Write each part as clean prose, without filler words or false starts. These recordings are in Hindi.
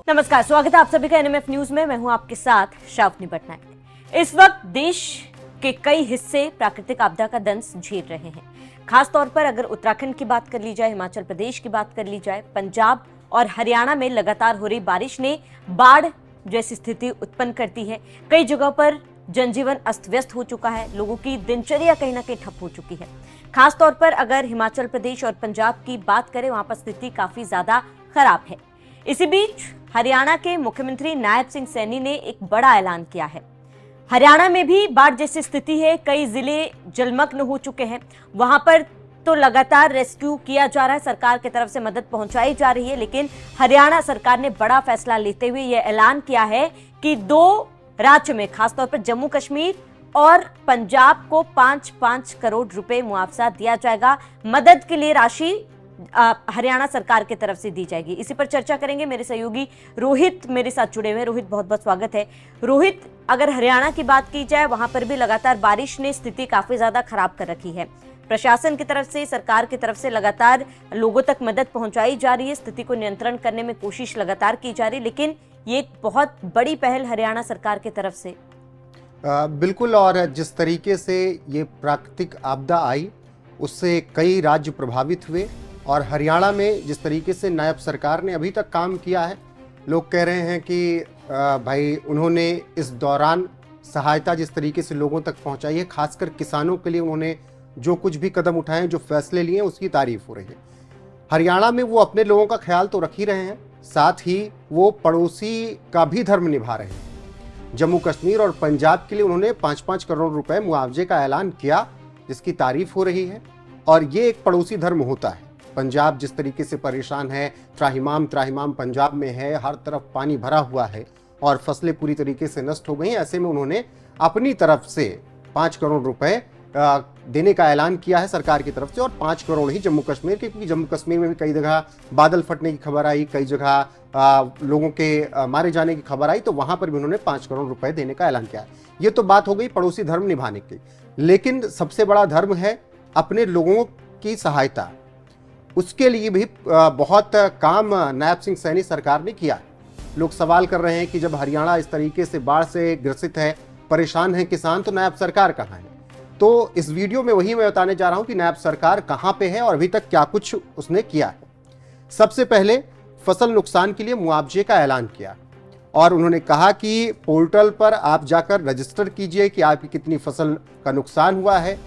नमस्कार, स्वागत है आप सभी का एनएमएफ न्यूज में। मैं हूं आपके साथ शावनी पटनायक। इस वक्त देश के कई हिस्से प्राकृतिक आपदा का दंश झेल रहे हैं। खास तौर पर अगर उत्तराखंड की बात कर ली जाए, हिमाचल प्रदेश की बात कर ली जाए, पंजाब और हरियाणा में लगातार हो रही बारिश ने बाढ़ जैसी स्थिति उत्पन्न करती है। कई जगहों पर जनजीवन अस्त व्यस्त हो चुका है, लोगों की दिनचर्या कहीं ना कहीं ठप हो चुकी है। खास तौर पर अगर हिमाचल प्रदेश और पंजाब की बात करें, वहां पर स्थिति काफी ज्यादा खराब है। इसी बीच हरियाणा के मुख्यमंत्री नायब सिंह सैनी ने एक बड़ा ऐलान किया है। हरियाणा में भी बाढ़ जैसी स्थिति है, कई जिले जलमग्न हो चुके हैं। वहां पर तो लगातार रेस्क्यू किया जा रहा है, सरकार की तरफ से मदद पहुंचाई जा रही है, लेकिन हरियाणा सरकार ने बड़ा फैसला लेते हुए यह ऐलान किया है कि 2 राज्य में, खासतौर पर जम्मू कश्मीर और पंजाब को 5-5 करोड़ रुपए मुआवजा दिया जाएगा। मदद के लिए राशि हरियाणा सरकार की तरफ से दी जाएगी। इसी पर चर्चा करेंगे। मेरे सहयोगी रोहित मेरे साथ जुड़े हुए। रोहित, बहुत बहुत स्वागत है। रोहित, अगर हरियाणा की बात की जाए, वहां पर भी लगातार बारिश ने स्थिति काफी ज्यादा खराब कर रखी है। प्रशासन की तरफ से, सरकार की तरफ से लगातार लोगों तक मदद पहुंचाई जा रही है, स्थिति को नियंत्रण करने में कोशिश लगातार की जा रही है, लेकिन ये एक बहुत बड़ी पहल हरियाणा सरकार की तरफ से। बिल्कुल, और जिस तरीके से ये प्राकृतिक आपदा आई उससे कई राज्य प्रभावित हुए, और हरियाणा में जिस तरीके से नायब सरकार ने अभी तक काम किया है, लोग कह रहे हैं कि भाई उन्होंने इस दौरान सहायता जिस तरीके से लोगों तक पहुंचाई है, खासकर किसानों के लिए उन्होंने जो कुछ भी कदम उठाए, जो फैसले लिए, उसकी तारीफ हो रही है। हरियाणा में वो अपने लोगों का ख्याल तो रख ही रहे हैं, साथ ही वो पड़ोसी का भी धर्म निभा रहे हैं। जम्मू कश्मीर और पंजाब के लिए उन्होंने 5-5 करोड़ रुपए मुआवजे का ऐलान किया, जिसकी तारीफ हो रही है। और ये एक पड़ोसी धर्म होता है। पंजाब जिस तरीके से परेशान है, त्राहिमाम पंजाब में है, हर तरफ पानी भरा हुआ है और फसलें पूरी तरीके से नष्ट हो गई। ऐसे में उन्होंने अपनी तरफ से 5 करोड़ रुपए देने का ऐलान किया है सरकार की तरफ से, और 5 करोड़ ही जम्मू कश्मीर के, क्योंकि जम्मू कश्मीर में भी कई जगह बादल फटने की खबर आई, कई जगह लोगों के मारे जाने की खबर आई, तो वहां पर भी उन्होंने 5 करोड़ रुपए देने का ऐलान किया है। ये तो बात हो गई पड़ोसी धर्म निभाने की, लेकिन सबसे बड़ा धर्म है अपने लोगों की सहायता। उसके लिए भी बहुत काम नायब सिंह सैनी सरकार ने किया। लोग सवाल कर रहे हैं कि जब हरियाणा इस तरीके से बाढ़ से ग्रसित है, परेशान है किसान, तो नायब सरकार कहाँ है? तो इस वीडियो में वही मैं बताने जा रहा हूं कि नायब सरकार कहां पे है और अभी तक क्या कुछ उसने किया है। सबसे पहले फसल नुकसान के लिए मुआवजे का ऐलान किया, और उन्होंने कहा कि पोर्टल पर आप जाकर रजिस्टर कीजिए कि आपकी कितनी फसल का नुकसान हुआ है,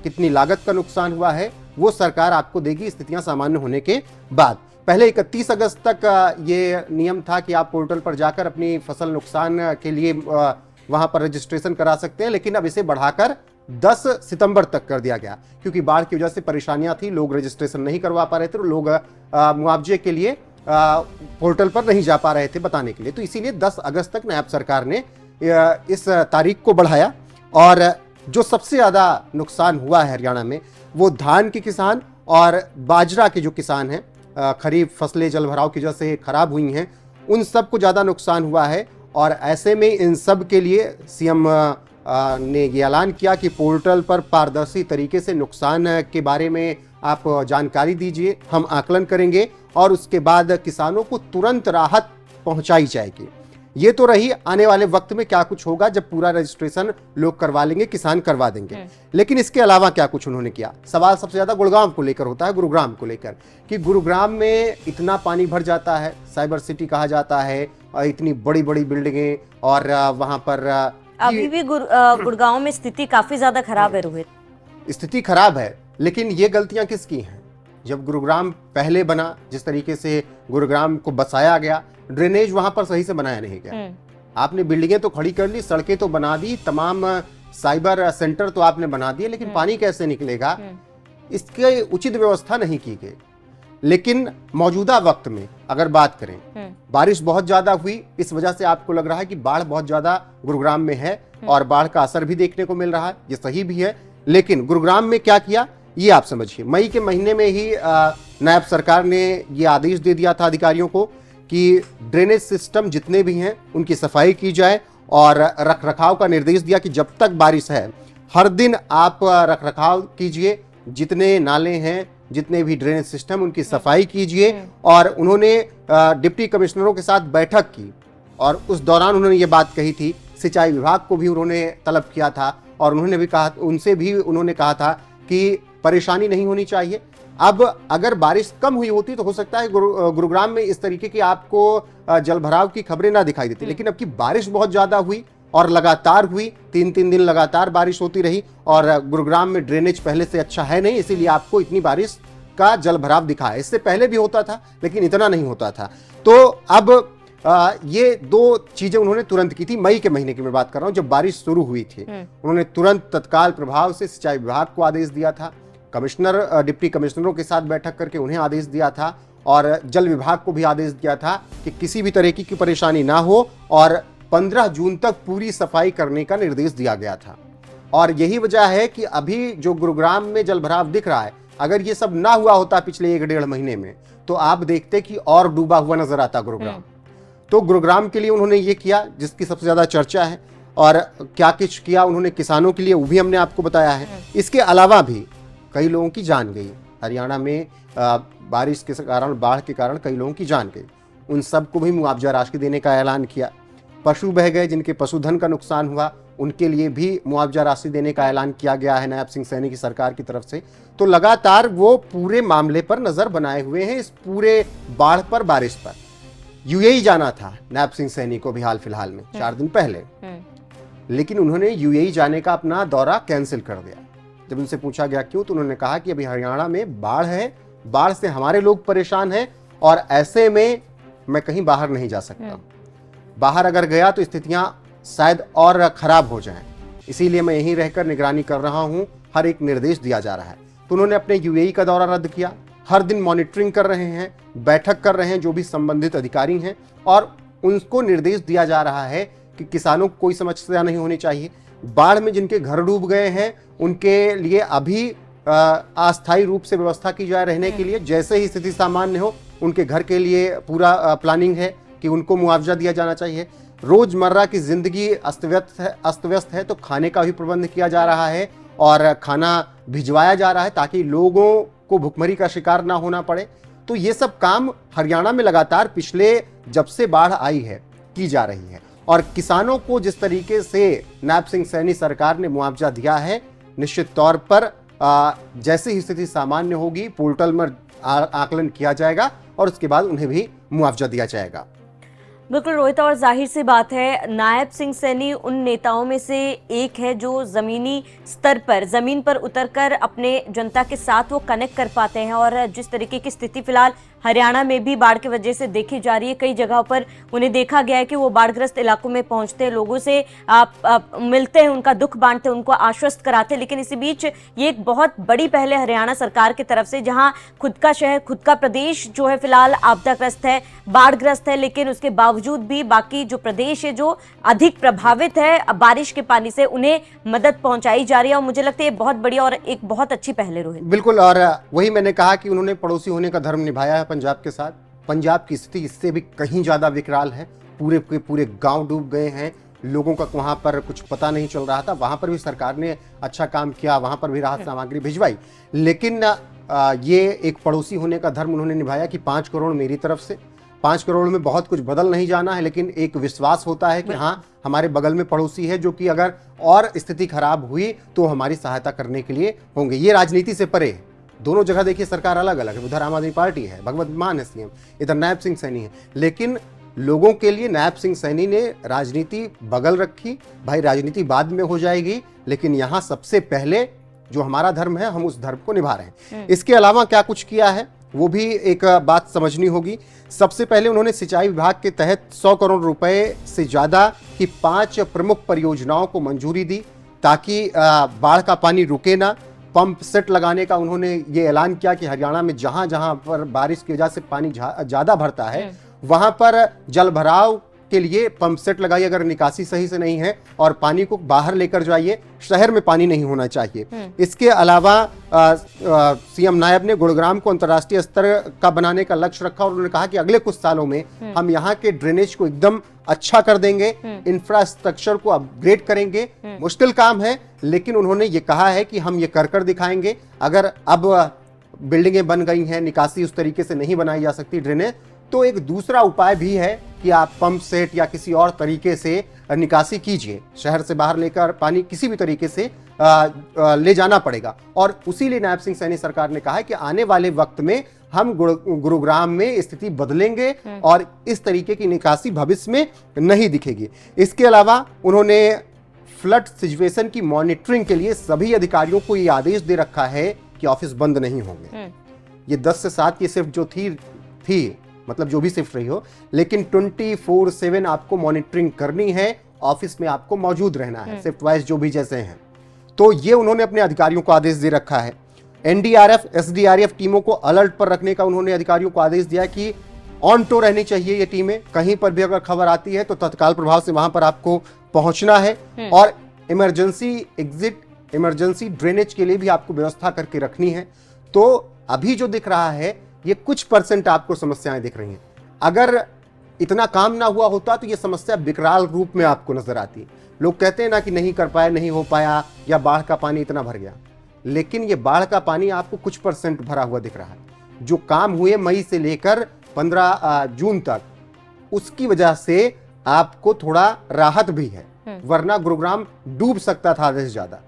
कितनी लागत का नुकसान हुआ है, वो सरकार आपको देगी स्थितियां सामान्य होने के बाद। पहले 31 अगस्त तक ये नियम था कि आप पोर्टल पर जाकर अपनी फसल नुकसान के लिए वहां पर रजिस्ट्रेशन करा सकते हैं, लेकिन अब इसे बढ़ाकर 10 सितंबर तक कर दिया गया, क्योंकि बाढ़ की वजह से परेशानियां थी, लोग रजिस्ट्रेशन नहीं करवा पा रहे थे, लोग मुआवजे के लिए पोर्टल पर नहीं जा पा रहे थे बताने के लिए। तो इसीलिए 10 अगस्त तक नायब सरकार ने इस तारीख को बढ़ाया। और जो सबसे ज्यादा नुकसान हुआ है हरियाणा में, वो धान के किसान और बाजरा के जो किसान हैं, खरीफ फसलें जलभराव की वजह से खराब हुई हैं, उन सबको ज्यादा नुकसान हुआ है। और ऐसे में इन सब के लिए सीएम ने ये ऐलान किया कि पोर्टल पर पारदर्शी तरीके से नुकसान के बारे में आप जानकारी दीजिए, हम आकलन करेंगे और उसके बाद किसानों को तुरंत राहत पहुंचाई जाएगी। ये तो रही आने वाले वक्त में क्या कुछ होगा जब पूरा रजिस्ट्रेशन लोग करवा लेंगे, किसान करवा देंगे। लेकिन इसके अलावा क्या कुछ उन्होंने किया? सवाल सबसे ज्यादा गुड़गांव को लेकर होता है, गुरुग्राम को लेकर, कि गुरुग्राम में इतना पानी भर जाता है, साइबर सिटी कहा जाता है, इतनी बड़ी बड़ी बिल्डिंगें, और वहां पर अभी भी गुड़गांव में स्थिति काफी ज्यादा खराब है। रोहित, स्थिति खराब है, लेकिन ये गलतियां किसकी हैं? जब गुरुग्राम पहले बना, जिस तरीके से गुरुग्राम को बसाया गया, ड्रेनेज वहां पर सही से बनाया नहीं गया। आपने बिल्डिंगें तो खड़ी कर ली, सड़कें तो बना दी, तमाम साइबर सेंटर तो आपने बना दिए, लेकिन पानी कैसे निकलेगा, इसकी उचित व्यवस्था नहीं की गई। लेकिन मौजूदा वक्त में अगर बात करें, बारिश बहुत ज्यादा हुई, इस वजह से आपको लग रहा है कि बाढ़ बहुत ज्यादा गुरुग्राम में है, और बाढ़ का असर भी देखने को मिल रहा है, ये सही भी है। लेकिन गुरुग्राम में क्या किया ये आप समझिए। मई के महीने में ही नायब सरकार ने ये आदेश दे दिया था अधिकारियों को कि ड्रेनेज सिस्टम जितने भी हैं उनकी सफाई की जाए, और रखरखाव का निर्देश दिया कि जब तक बारिश है हर दिन आप रखरखाव कीजिए, जितने नाले हैं जितने भी ड्रेनेज सिस्टम उनकी सफाई कीजिए। और उन्होंने डिप्टी कमिश्नरों के साथ बैठक की और उस दौरान उन्होंने ये बात कही थी। सिंचाई विभाग को भी उन्होंने तलब किया था और उन्होंने भी कहा, उनसे भी उन्होंने कहा था कि परेशानी नहीं होनी चाहिए। अब अगर बारिश कम हुई होती तो हो सकता है गुरुग्राम में इस तरीके की आपको जलभराव की खबरें ना दिखाई देती, लेकिन अब की बारिश बहुत ज्यादा हुई और लगातार हुई, 3-3 दिन लगातार बारिश होती रही और गुरुग्राम में ड्रेनेज पहले से अच्छा है नहीं, इसीलिए आपको इतनी बारिश का जलभराव दिखा है। इससे पहले भी होता था लेकिन इतना नहीं होता था। तो अब ये दो चीजें उन्होंने तुरंत की थी। मई के महीने की मैं बात कर रहा हूं, जब बारिश शुरू हुई थी, उन्होंने तुरंत तत्काल प्रभाव से सिंचाई विभाग को आदेश दिया था, कमिश्नर डिप्टी कमिश्नरों के साथ बैठक करके उन्हें आदेश दिया था और जल विभाग को भी आदेश दिया था कि किसी भी तरीके की परेशानी ना हो और 15 जून तक पूरी सफाई करने का निर्देश दिया गया था। और यही वजह है कि अभी जो गुरुग्राम में जलभराव दिख रहा है, अगर ये सब ना हुआ होता पिछले 1-1.5 महीने में तो आप देखते कि और डूबा हुआ नजर आता गुरुग्राम। तो गुरुग्राम के लिए उन्होंने ये किया जिसकी सबसे ज्यादा चर्चा है, और क्या कुछ किया उन्होंने किसानों के लिए वो भी हमने आपको बताया है। इसके अलावा भी कई लोगों की जान गई हरियाणा में, बारिश के कारण, बाढ़ के कारण कई लोगों की जान गई। उन सबको भी मुआवजा राशि देने का ऐलान किया। पशु बह गए, जिनके पशुधन का नुकसान हुआ, उनके लिए भी मुआवजा राशि देने का ऐलान किया गया है नायब सिंह सैनी की सरकार की तरफ से। तो लगातार वो पूरे मामले पर नजर बनाए हुए हैं, इस पूरे बाढ़ पर, बारिश पर। यूएई जाना था नायब सिंह सैनी को भी हाल फिलहाल में 4 दिन पहले, लेकिन उन्होंने यूएई जाने का अपना दौरा कैंसिल कर दिया। जब उनसे पूछा गया क्यों, तो उन्होंने कहा कि अभी हरियाणा में बाढ़ है, बाढ़ से हमारे लोग परेशान हैं और ऐसे में मैं कहीं बाहर नहीं जा सकता। बाहर अगर गया तो स्थितियां शायद और खराब हो जाएं, इसीलिए मैं यहीं रहकर निगरानी कर रहा हूं, हर एक निर्देश दिया जा रहा है। तो उन्होंने अपने यूएई का दौरा रद्द किया। हर दिन मॉनिटरिंग कर रहे हैं, बैठक कर रहे हैं जो भी संबंधित अधिकारी हैं, और उनको निर्देश दिया जा रहा है कि किसानों को कोई समस्या नहीं होनी चाहिए। बाढ़ में जिनके घर डूब गए हैं उनके लिए अभी अस्थायी रूप से व्यवस्था की जाए रहने के लिए। जैसे ही स्थिति सामान्य हो उनके घर के लिए पूरा प्लानिंग है कि उनको मुआवजा दिया जाना चाहिए। रोजमर्रा की जिंदगी अस्त व्यस्त है तो खाने का भी प्रबंध किया जा रहा है और खाना भिजवाया जा रहा है ताकि लोगों को भुखमरी का शिकार ना होना पड़े। तो ये सब काम हरियाणा में लगातार पिछले जब से बाढ़ आई है की जा रही है। और किसानों को जिस तरीके से नायब सिंह सैनी सरकार ने मुआवजा दिया है, निश्चित तौर पर जैसे ही स्थिति सामान्य होगी पोर्टल में आकलन किया जाएगा और उसके बाद उन्हें भी मुआवजा दिया जाएगा। बिल्कुल रोहित, और जाहिर सी बात है नायब सिंह सैनी उन नेताओं में से एक है जो जमीनी स्तर पर, जमीन पर उतरकर अपने जनता के साथ वो कनेक्ट कर पाते हैं। और जिस तरीके की स्थिति फिलहाल हरियाणा में भी बाढ़ की वजह से देखी जा रही है, कई जगहों पर उन्हें देखा गया है कि वो बाढ़ग्रस्त इलाकों में पहुंचते हैं, लोगों से मिलते हैं, उनका दुख बांटते हैं, उनको आश्वस्त कराते हैं। लेकिन इसी बीच ये एक बहुत बड़ी पहल है हरियाणा सरकार की तरफ से, जहां खुद का शहर, खुद का प्रदेश जो है फिलहाल आपदाग्रस्त है, बाढ़ग्रस्त है, लेकिन उसके बावजूद भी बाकी जो प्रदेश है जो अधिक प्रभावित है बारिश के पानी से, उन्हें मदद पहुंचाई जा रही है। और मुझे लगता है ये बहुत बड़ी और एक बहुत अच्छी पहल है रोहित। बिल्कुल, और वही मैंने कहा कि उन्होंने पड़ोसी होने का धर्म निभाया है पंजाब के साथ। पंजाब की स्थिति इससे भी कहीं ज्यादा विकराल है, पूरे के पूरे गांव डूब गए हैं, लोगों का वहां पर कुछ पता नहीं चल रहा था। वहां पर भी सरकार ने अच्छा काम किया, वहां पर भी राहत सामग्री भिजवाई, लेकिन ये एक पड़ोसी होने का धर्म उन्होंने निभाया कि 5 करोड़ मेरी तरफ से। 5 करोड़ में बहुत कुछ बदल नहीं जाना है, लेकिन एक विश्वास होता है कि हाँ, हमारे बगल में पड़ोसी है जो कि अगर और स्थिति खराब हुई तो हमारी सहायता करने के लिए होंगे। ये राजनीति से परे है। दोनों जगह देखिए सरकार अलग अलग है, उधर आम आदमी पार्टी है, भगवत मान है सीएम, इधर नायब सिंह सैनी है, लेकिन लोगों के लिए नायब सिंह सैनी ने राजनीति बगल रखी। भाई राजनीति बाद में हो जाएगी, लेकिन यहाँ सबसे पहले जो हमारा धर्म है हम उस धर्म को निभा रहे हैं। इसके अलावा क्या कुछ किया है वो भी एक बात समझनी होगी। सबसे पहले उन्होंने सिंचाई विभाग के तहत 100 करोड़ रुपए से ज्यादा की 5 प्रमुख परियोजनाओं को मंजूरी दी ताकि बाढ़ का पानी रुके ना। पंप सेट लगाने का उन्होंने ये ऐलान किया कि हरियाणा में जहां जहां पर बारिश की वजह से पानी ज्यादा भरता है वहां पर जल भराव के लिए पंप सेट लगाइए। अगर निकासी सही से नहीं है और पानी को बाहर लेकर जाइए, शहर में पानी नहीं होना चाहिए। इसके अलावा सीएम नायब ने गुरुग्राम को अंतर्राष्ट्रीय स्तर का बनाने का लक्ष्य रखा और उन्होंने कहा कि अगले कुछ सालों में हम यहाँ के ड्रेनेज को एकदम अच्छा कर देंगे, इंफ्रास्ट्रक्चर को अपग्रेड करेंगे। मुश्किल काम है, लेकिन उन्होंने ये कहा है कि हम ये कर दिखाएंगे। अगर अब बिल्डिंगें बन गई हैं, निकासी उस तरीके से नहीं बनाई जा सकती, ड्रेनेज, तो एक दूसरा उपाय भी है कि आप पंप सेट या किसी और तरीके से निकासी कीजिए। शहर से बाहर लेकर पानी किसी भी तरीके से ले जाना पड़ेगा। और उसीलिए नायब सिंह सैनी सरकार ने कहा है कि आने वाले वक्त में हम गुरुग्राम में स्थिति बदलेंगे और इस तरीके की निकासी भविष्य में नहीं दिखेगी। इसके अलावा उन्होंने फ्लड सिचुएशन की मॉनिटरिंग के लिए सभी अधिकारियों को ये आदेश दे रखा है कि ऑफिस बंद नहीं होंगे। ये 10 से 7 की शिफ्ट जो थी मतलब जो भी शिफ्ट रही हो, लेकिन 24/7 आपको मॉनिटरिंग करनी है, ऑफिस में आपको मौजूद रहना है, शिफ्ट वाइज जो भी जैसे हैं। तो ये उन्होंने अपने अधिकारियों को आदेश दे रखा है। एनडीआरएफ, एसडीआरएफ टीमों को अलर्ट पर रखने का उन्होंने अधिकारियों को आदेश दिया कि ऑन टो रहनी चाहिए ये टीमें। कहीं पर भी अगर खबर आती है तो तत्काल प्रभाव से वहां पर आपको पहुंचना है और इमरजेंसी एग्जिट, इमरजेंसी ड्रेनेज के लिए भी आपको व्यवस्था करके रखनी है। तो अभी जो दिख रहा है ये कुछ % आपको समस्याएं दिख रही हैं। अगर इतना काम ना हुआ होता तो ये समस्या विकराल रूप में आपको नजर आती। लोग कहते हैं ना कि नहीं कर पाए, नहीं हो पाया, या बाढ़ का पानी इतना भर गया, लेकिन ये बाढ़ का पानी आपको कुछ % भरा हुआ दिख रहा है। जो काम हुए मई से लेकर 15 जून तक, उसकी वजह से आपको थोड़ा राहत भी है, वरना गुरुग्राम डूब सकता था आधे से ज्यादा।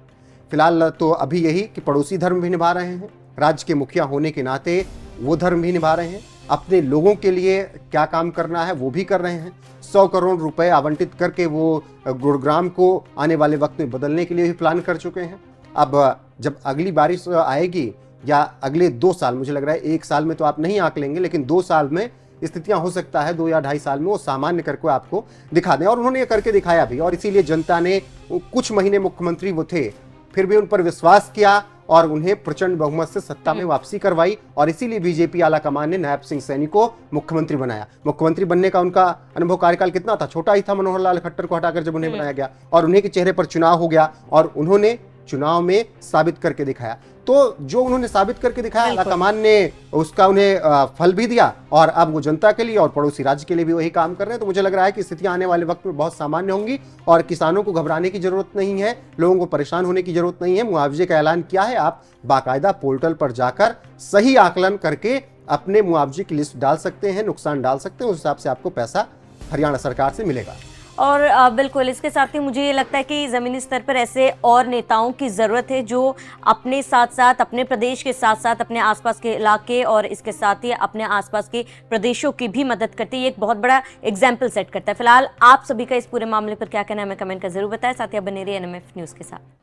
फिलहाल तो अभी यही कि पड़ोसी धर्म भी निभा रहे हैं, राज्य के मुखिया होने के नाते वो धर्म भी निभा रहे हैं, अपने लोगों के लिए क्या काम करना है वो भी कर रहे हैं। 100 करोड़ रुपए आवंटित करके वो गुरुग्राम को आने वाले वक्त में बदलने के लिए भी प्लान कर चुके हैं। अब जब अगली बारिश आएगी या अगले 2 साल, मुझे लग रहा है 1 साल में तो आप नहीं आंक लेंगे, लेकिन 2 साल में स्थितियां हो सकता है 2 या 2.5 साल में वो सामान्य करके आपको दिखा दें। और उन्होंने ये करके दिखाया भी, और इसीलिए जनता ने कुछ महीने मुख्यमंत्री वो थे फिर भी उन पर विश्वास किया और उन्हें प्रचंड बहुमत से सत्ता में वापसी करवाई। और इसीलिए बीजेपी आला कमान ने नायब सिंह सैनी को मुख्यमंत्री बनाया। मुख्यमंत्री बनने का उनका अनुभव कार्यकाल कितना था, छोटा ही था मनोहर लाल खट्टर को हटाकर जब उन्हें बनाया गया, और उन्हीं के चेहरे पर चुनाव हो गया और उन्होंने चुनाव में साबित करके दिखाया। तो जो उन्होंने साबित करके दिखाया, आला कमान ने उसका उन्हें फल भी दिया, और अब वो जनता के लिए और पड़ोसी राज्य के लिए भी वही काम कर रहे हैं। तो मुझे लग रहा है कि स्थितियां आने वाले वक्त में बहुत सामान्य होंगी और किसानों को घबराने की जरूरत नहीं है, लोगों को परेशान होने की जरूरत नहीं है। मुआवजे का ऐलान किया है, आप बाकायदा पोर्टल पर जाकर सही आकलन करके अपने मुआवजे की लिस्ट डाल सकते हैं, नुकसान डाल सकते हैं, उस हिसाब से आपको पैसा हरियाणा सरकार से मिलेगा। और बिल्कुल इसके साथ ही मुझे ये लगता है कि ज़मीनी स्तर पर ऐसे और नेताओं की ज़रूरत है जो अपने साथ साथ, अपने प्रदेश के साथ साथ अपने आसपास के इलाके और इसके साथ ही अपने आसपास के प्रदेशों की भी मदद करती है। ये एक बहुत बड़ा एग्जाम्पल सेट करता है। फिलहाल आप सभी का इस पूरे मामले पर क्या कहना है, हमें कमेंट कर जरूर बताएं। साथ ही आप बने रहिए NMF न्यूज़ के साथ।